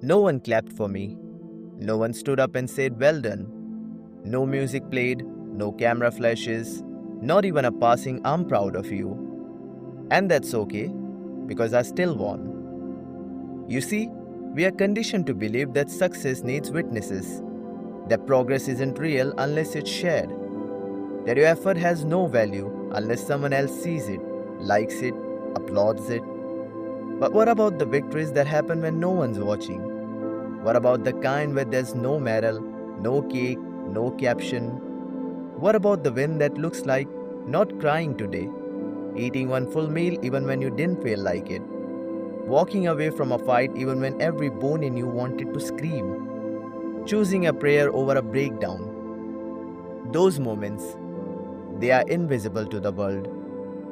No one clapped for me. No one stood up and said, "Well done." No music played, no camera flashes, not even a passing "I'm proud of you." And that's okay, because I still won. You see, we are conditioned to believe that success needs witnesses, that progress isn't real unless it's shared, that your effort has no value unless someone else sees it, likes it, applauds it. But what about the victories that happen when no one's watching? What about the kind where there's no medal, no cake, no caption? What about the win that looks like not crying today, eating one full meal even when you didn't feel like it, walking away from a fight even when every bone in you wanted to scream, choosing a prayer over a breakdown? Those moments, they are invisible to the world,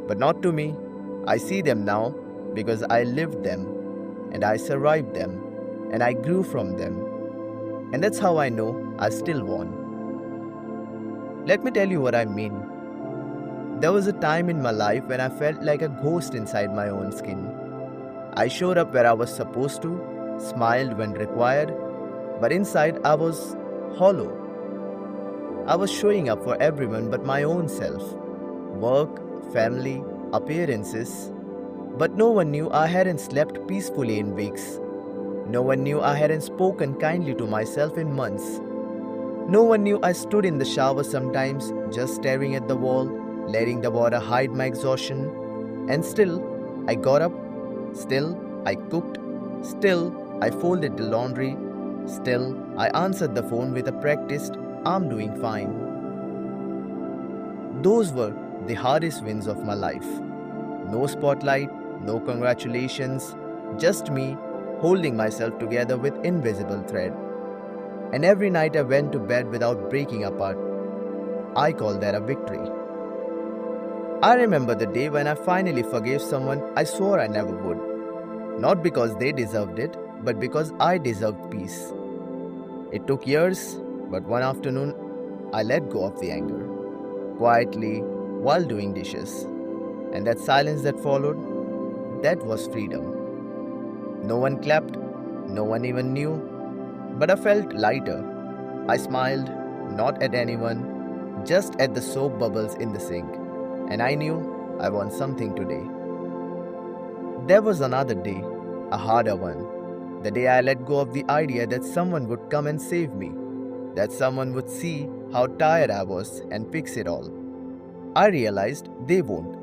but not to me. I see them now because I lived them, and I survived them, and I grew from them. And that's how I know I still won. Let me tell you what I mean. There was a time in my life when I felt like a ghost inside my own skin. I showed up where I was supposed to, smiled when required, but inside I was hollow. I was showing up for everyone but my own self. Work, family, appearances. But no one knew I hadn't slept peacefully in weeks. No one knew I hadn't spoken kindly to myself in months. No one knew I stood in the shower sometimes, just staring at the wall, letting the water hide my exhaustion. And still, I got up. Still, I cooked. Still, I folded the laundry. Still, I answered the phone with a practiced, "I'm doing fine." Those were the hardest wins of my life. No spotlight, no congratulations, just me holding myself together with invisible thread. And every night I went to bed without breaking apart. I call that a victory. I remember the day when I finally forgave someone I swore I never would. Not because they deserved it, but because I deserved peace. It took years, but one afternoon I let go of the anger, quietly, while doing dishes. And that silence that followed, that was freedom. No one clapped, no one even knew, but I felt lighter. I smiled, not at anyone, just at the soap bubbles in the sink, and I knew I won something today. There was another day, a harder one, the day I let go of the idea that someone would come and save me, that someone would see how tired I was and fix it all. I realized they won't,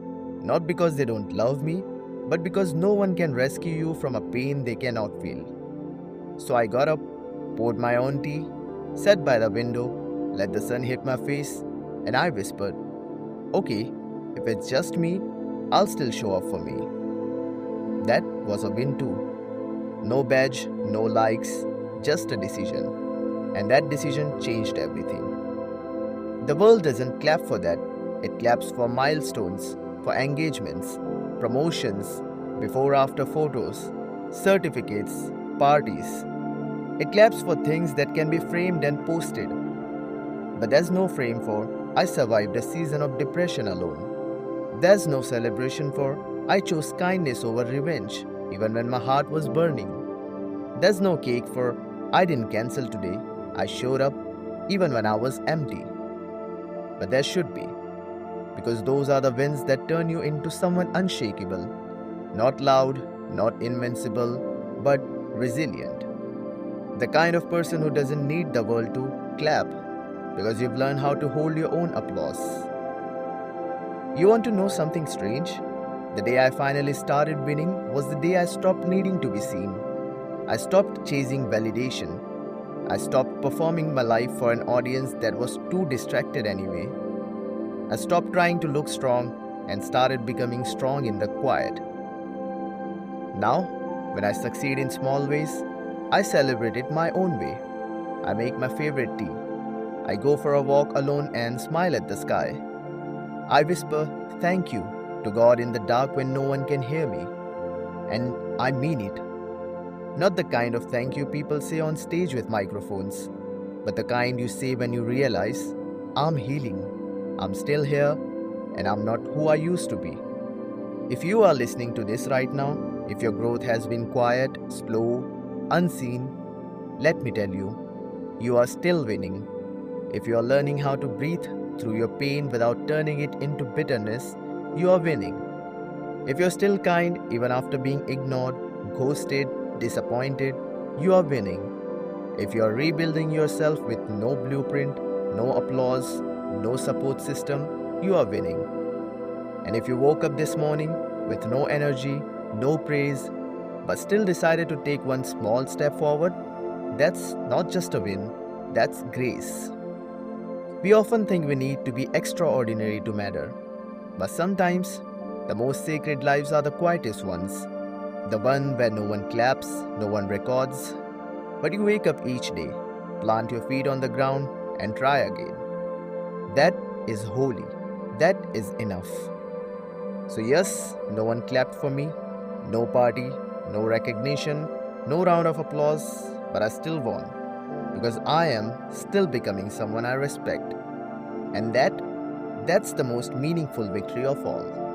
not because they don't love me, but because no one can rescue you from a pain they cannot feel. So I got up, poured my own tea, sat by the window, let the sun hit my face, and I whispered, "Okay, if it's just me, I'll still show up for me." That was a win too. No badge, no likes, just a decision. And that decision changed everything. The world doesn't clap for that. It claps for milestones, for engagements, promotions, before-after photos, certificates, parties. It claps for things that can be framed and posted. But there's no frame for "I survived a season of depression alone." There's no celebration for "I chose kindness over revenge, even when my heart was burning." There's no cake for "I didn't cancel today, I showed up, even when I was empty." But there should be, because those are the wins that turn you into someone unshakable. Not loud, not invincible, but resilient. The kind of person who doesn't need the world to clap, because you've learned how to hold your own applause. You want to know something strange? The day I finally started winning was the day I stopped needing to be seen. I stopped chasing validation. I stopped performing my life for an audience that was too distracted anyway. I stopped trying to look strong and started becoming strong in the quiet. Now, when I succeed in small ways, I celebrate it my own way. I make my favorite tea. I go for a walk alone and smile at the sky. I whisper "thank you" to God in the dark when no one can hear me. And I mean it. Not the kind of thank you people say on stage with microphones, but the kind you say when you realize, "I'm healing, I'm still here, and I'm not who I used to be." If you are listening to this right now, if your growth has been quiet, slow, unseen, let me tell you, you are still winning. If you are learning how to breathe through your pain without turning it into bitterness, you are winning. If you're still kind even after being ignored, ghosted, disappointed, you are winning. If you are rebuilding yourself with no blueprint, no applause, no support system, you are winning. And if you woke up this morning with no energy, no praise, but still decided to take one small step forward, that's not just a win, that's grace. We often think we need to be extraordinary to matter, but sometimes the most sacred lives are the quietest ones. The one where no one claps, no one records, but you wake up each day, plant your feet on the ground, and try again. That is holy. That is enough. So, yes, no one clapped for me, no party, no recognition, no round of applause, but I still won because I am still becoming someone I respect. And that's the most meaningful victory of all.